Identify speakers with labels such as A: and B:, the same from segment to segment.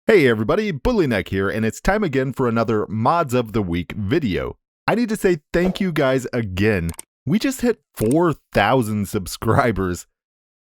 A: Hey everybody, Bullyneck here, and it's time again for another Mods of the Week video. I need to say thank you guys again. We just hit 4,000 subscribers.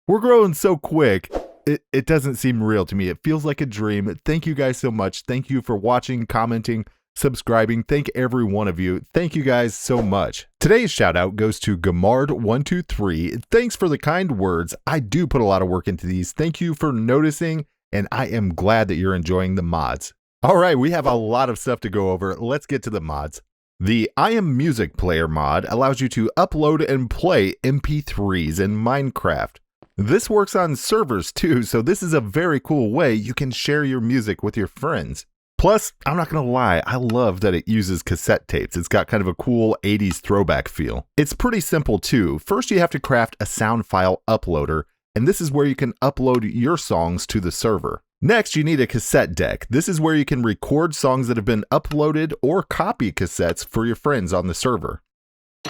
A: We're growing so quick, it doesn't seem real to me. It feels like a dream. Thank you guys so much. Thank you for watching, commenting, subscribing. Thank every one of you. Thank you guys so much. Today's shout out goes to Gamard123. Thanks for the kind words. I do put a lot of work into these. Thank you for noticing. And I am glad that you're enjoying the mods. All right, we have a lot of stuff to go over. Let's get to the mods. The IamMusicPlayer mod allows you to upload and play MP3s in Minecraft. This works on servers too, so this is a very cool way you can share your music with your friends. Plus, I'm not gonna lie, I love that it uses cassette tapes. It's got kind of a cool 80s throwback feel. It's pretty simple too. First, you have to craft a sound file uploader, and this is where you can upload your songs to the server. Next, you need a cassette deck. This is where you can record songs that have been uploaded or copy cassettes for your friends on the server.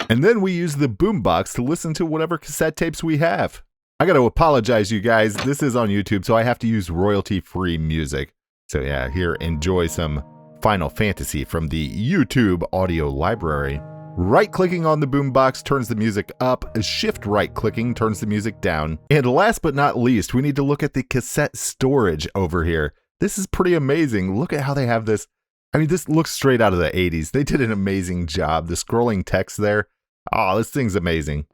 A: And then we use the boombox to listen to whatever cassette tapes we have. I gotta apologize, you guys. This is on YouTube, so I have to use royalty-free music. So yeah, here, enjoy some Final Fantasy from the YouTube audio library. Right-clicking on the boombox turns the music up, shift right-clicking turns the music down, and last but not least, we need to look at the cassette storage over here. This is pretty amazing. Look at how they have this. I mean, this looks straight out of the 80s. They did an amazing job. The scrolling text there. Oh, this thing's amazing.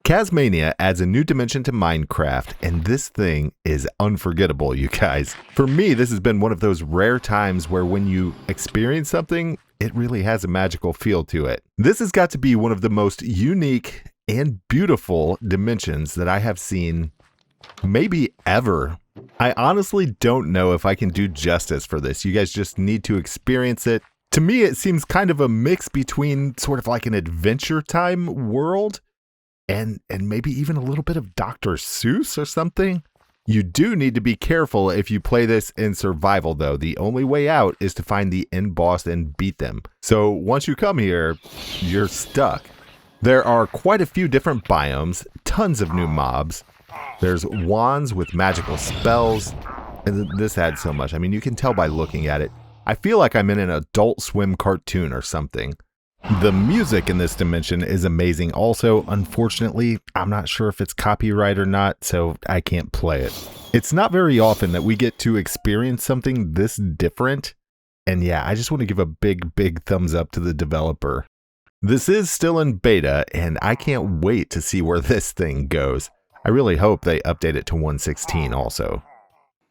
A: Cazmaniya adds a new dimension to Minecraft, and this thing is unforgettable, you guys. For me, this has been one of those rare times where when you experience something, it really has a magical feel to it. This has got to be one of the most unique and beautiful dimensions that I have seen maybe ever. I honestly don't know if I can do justice for this. You guys just need to experience it. To me, it seems kind of a mix between sort of like an Adventure Time world and maybe even a little bit of Dr. Seuss or something. You do need to be careful if you play this in survival, though. The only way out is to find the end boss and beat them. So once you come here, you're stuck. There are quite a few different biomes, tons of new mobs. There's wands with magical spells, and this adds so much. I mean, you can tell by looking at it. I feel like I'm in an Adult Swim cartoon or something. The music in this dimension is amazing also. Unfortunately, I'm not sure if it's copyright or not, so I can't play it. It's not very often that we get to experience something this different. And yeah, I just want to give a big thumbs up to the developer. This is still in beta, and I can't wait to see where this thing goes. I really hope they update it to 1.16 also.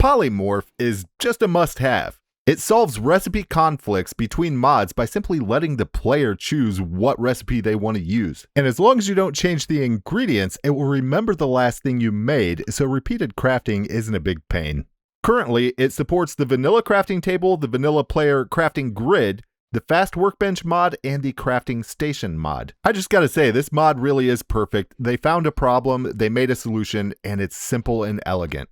A: Polymorph is just a must-have. It solves recipe conflicts between mods by simply letting the player choose what recipe they want to use. And as long as you don't change the ingredients, it will remember the last thing you made, so repeated crafting isn't a big pain. Currently, it supports the vanilla crafting table, the vanilla player crafting grid, the fast workbench mod, and the crafting station mod. I just gotta say, this mod really is perfect. They found a problem, they made a solution, and it's simple and elegant.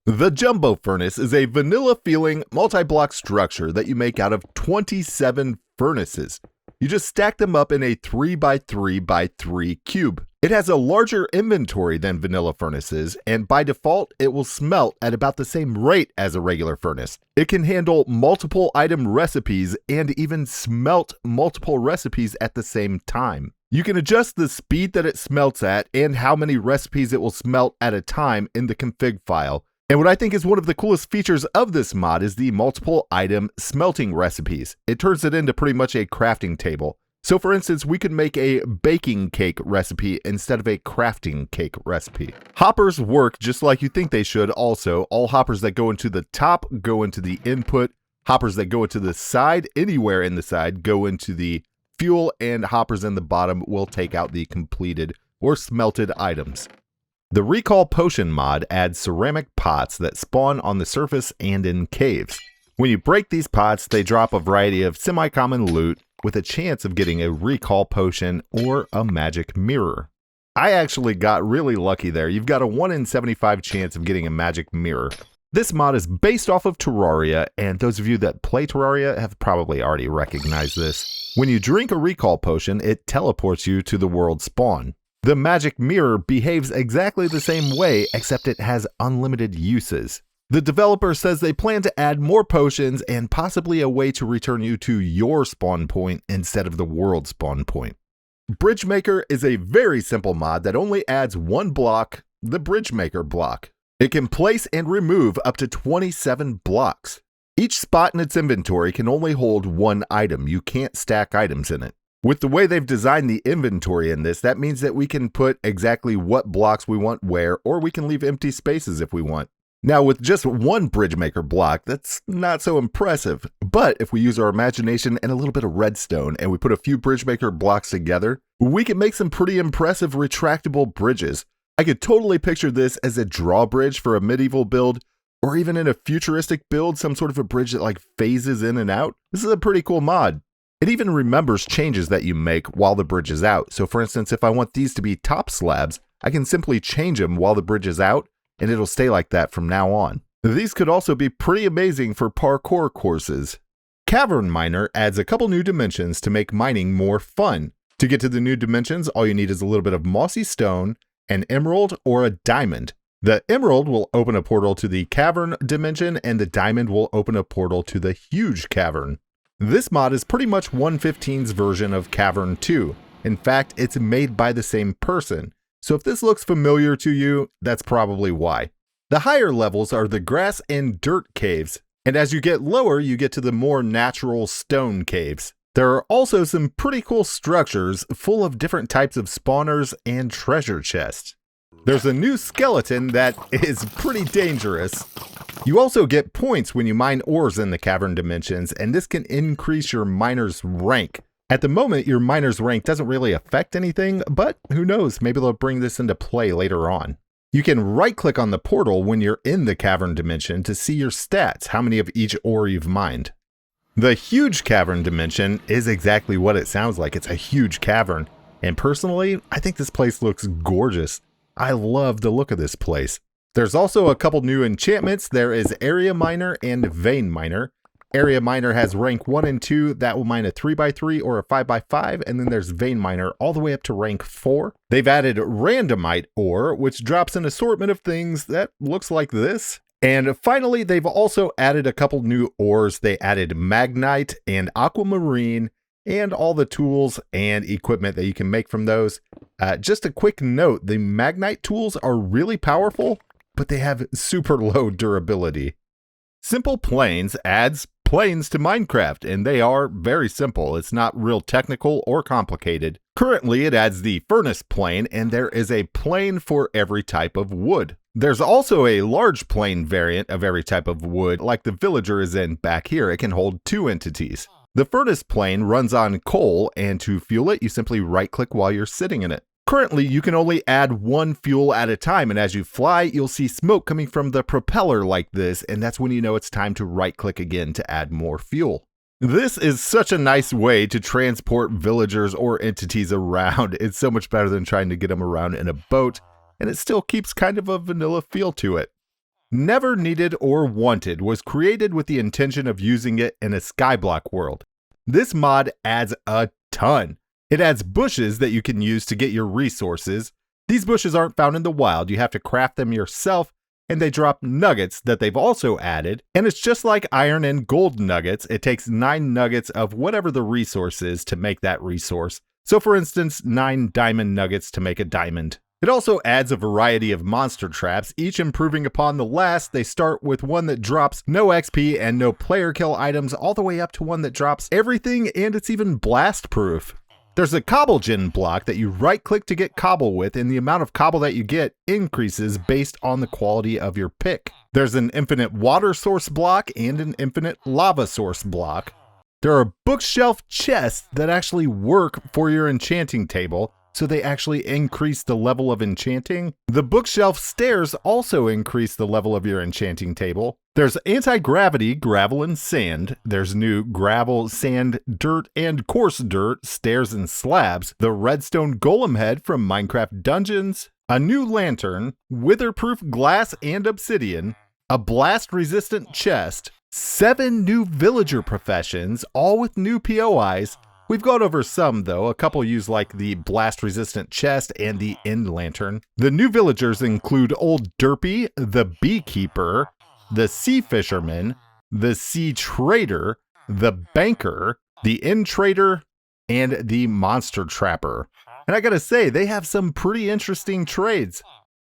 A: The Jumbo Furnace is a vanilla-feeling multi-block structure that you make out of 27 furnaces. You just stack them up in a 3x3x3 cube. It has a larger inventory than vanilla furnaces, and by default, it will smelt at about the same rate as a regular furnace. It can handle multiple item recipes and even smelt multiple recipes at the same time. You can adjust the speed that it smelts at and how many recipes it will smelt at a time in the config file. And what I think is one of the coolest features of this mod is the multiple item smelting recipes. It turns it into pretty much a crafting table. So for instance, we could make a baking cake recipe instead of a crafting cake recipe. Hoppers work just like you think they should also. All hoppers that go into the top go into the input. Hoppers that go into the side, anywhere in the side, go into the fuel, and hoppers in the bottom will take out the completed or smelted items. The Recall Potion mod adds ceramic pots that spawn on the surface and in caves. When you break these pots, they drop a variety of semi-common loot with a chance of getting a Recall Potion or a magic mirror. I actually got really lucky there. You've got a 1 in 75 chance of getting a magic mirror. This mod is based off of Terraria, and those of you that play Terraria have probably already recognized this. When you drink a Recall Potion, it teleports you to the world spawn. The magic mirror behaves exactly the same way, except it has unlimited uses. The developer says they plan to add more potions and possibly a way to return you to your spawn point instead of the world spawn point. Bridge Maker is a very simple mod that only adds one block, the Bridge Maker block. It can place and remove up to 27 blocks. Each spot in its inventory can only hold one item. You can't stack items in it. With the way they've designed the inventory in this, that means that we can put exactly what blocks we want where, or we can leave empty spaces if we want. Now, with just one Bridge Maker block, that's not so impressive. But if we use our imagination and a little bit of redstone and we put a few Bridge Maker blocks together, we can make some pretty impressive retractable bridges. I could totally picture this as a drawbridge for a medieval build, or even in a futuristic build, some sort of a bridge that like phases in and out. This is a pretty cool mod. It even remembers changes that you make while the bridge is out. So for instance, if I want these to be top slabs, I can simply change them while the bridge is out, and it'll stay like that from now on. These could also be pretty amazing for parkour courses. Cavern Miner adds a couple new dimensions to make mining more fun. To get to the new dimensions, all you need is a little bit of mossy stone, an emerald, or a diamond. The emerald will open a portal to the cavern dimension, and the diamond will open a portal to the huge cavern. This mod is pretty much 1.15's version of Cavern 2. In fact, it's made by the same person. So if this looks familiar to you, that's probably why. The higher levels are the grass and dirt caves, and as you get lower, you get to the more natural stone caves. There are also some pretty cool structures full of different types of spawners and treasure chests. There's a new skeleton that is pretty dangerous. You also get points when you mine ores in the cavern dimensions, and this can increase your miner's rank. At the moment, your miner's rank doesn't really affect anything, but who knows, maybe they'll bring this into play later on. You can right-click on the portal when you're in the cavern dimension to see your stats, how many of each ore you've mined. The huge cavern dimension is exactly what it sounds like. It's a huge cavern, and personally, I think this place looks gorgeous. I love the look of this place. There's also a couple new enchantments. There is Area Miner and Vein Miner. Area Miner has rank 1 and 2. That will mine a 3x3 or a 5x5. And then there's Vein Miner all the way up to rank 4. They've added Randomite Ore, which drops an assortment of things that looks like this. And finally, they've also added a couple new ores. They added Magnite and Aquamarine, and all the tools and equipment that you can make from those. Just a quick note, the Magnite tools are really powerful, but they have super low durability. Simple Plains adds plains to Minecraft, and they are very simple. It's not real technical or complicated. Currently, it adds the furnace plane, and there is a plane for every type of wood. There's also a large plane variant of every type of wood, like the villager is in back here. It can hold 2 entities. The furnace plane runs on coal, and to fuel it, you simply right-click while you're sitting in it. Currently, you can only add 1 fuel at a time, and as you fly, you'll see smoke coming from the propeller like this, and that's when you know it's time to right-click again to add more fuel. This is such a nice way to transport villagers or entities around. It's so much better than trying to get them around in a boat, and it still keeps kind of a vanilla feel to it. Never Needed or Wanted was created with the intention of using it in a skyblock world. This mod adds a ton. It adds bushes that you can use to get your resources. These bushes aren't found in the wild, you have to craft them yourself, and they drop nuggets that they've also added. And it's just like iron and gold nuggets. It takes 9 nuggets of whatever the resource is to make that resource. So for instance, 9 diamond nuggets to make a diamond. It also adds a variety of monster traps, each improving upon the last. They start with one that drops no XP and no player kill items, all the way up to one that drops everything, and it's even blast proof. There's a cobble gen block that you right click to get cobble with, and the amount of cobble that you get increases based on the quality of your pick. There's an infinite water source block and an infinite lava source block. There are bookshelf chests that actually work for your enchanting table, so they actually increase the level of enchanting. The bookshelf stairs also increase the level of your enchanting table. There's anti-gravity, gravel and sand. There's new gravel, sand, dirt, and coarse dirt, stairs and slabs. The redstone golem head from Minecraft Dungeons. A new lantern, witherproof glass and obsidian. A blast-resistant chest. 7 new villager professions, all with new POIs. We've gone over some though, a couple use like the blast-resistant chest and the end lantern. The new villagers include Old Derpy, the beekeeper, the Sea Fisherman, the Sea Trader, the Banker, the Inn Trader, and the Monster Trapper. And I gotta say, they have some pretty interesting trades.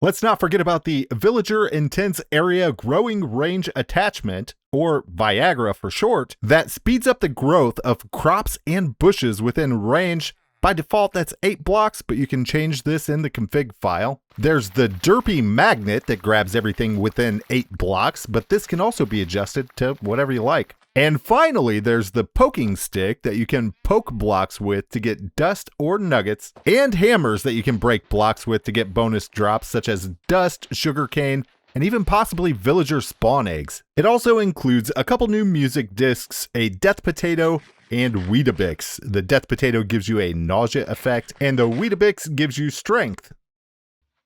A: Let's not forget about the Villager Intense Area Growing Range Attachment, or Viagra for short, that speeds up the growth of crops and bushes within range. By default, that's 8 blocks, but you can change this in the config file. There's the Derpy Magnet that grabs everything within 8 blocks, but this can also be adjusted to whatever you like. And finally, there's the Poking Stick that you can poke blocks with to get dust or nuggets, and hammers that you can break blocks with to get bonus drops such as dust, sugarcane, and even possibly villager spawn eggs. It also includes a couple new music discs, a Death Potato, and Weetabix. The Death Potato gives you a nausea effect, and the Weetabix gives you strength.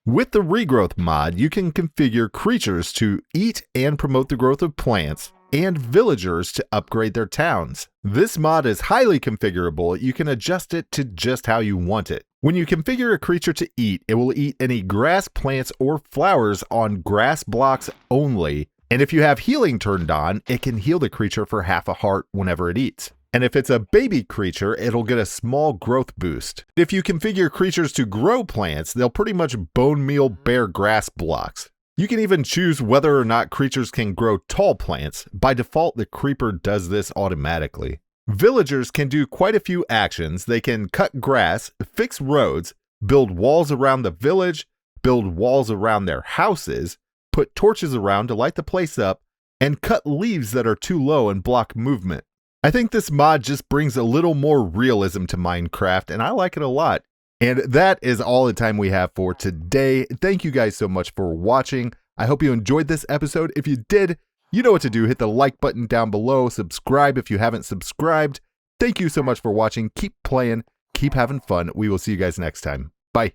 A: With the Regrowth mod, you can configure creatures to eat and promote the growth of plants, and villagers to upgrade their towns. This mod is highly configurable. You can adjust it to just how you want it. When you configure a creature to eat, it will eat any grass, plants, or flowers on grass blocks only. And if you have healing turned on, it can heal the creature for half a heart whenever it eats. And if it's a baby creature, it'll get a small growth boost. If you configure creatures to grow plants, they'll pretty much bone meal bare grass blocks. You can even choose whether or not creatures can grow tall plants. By default, the creeper does this automatically. Villagers can do quite a few actions. They can cut grass, fix roads, build walls around the village, build walls around their houses, put torches around to light the place up, and cut leaves that are too low and block movement. I think this mod just brings a little more realism to Minecraft, and I like it a lot. And that is all the time we have for today. Thank you guys so much for watching. I hope you enjoyed this episode. If you did, you know what to do. Hit the like button down below. Subscribe if you haven't subscribed. Thank you so much for watching. Keep playing. Keep having fun. We will see you guys next time. Bye.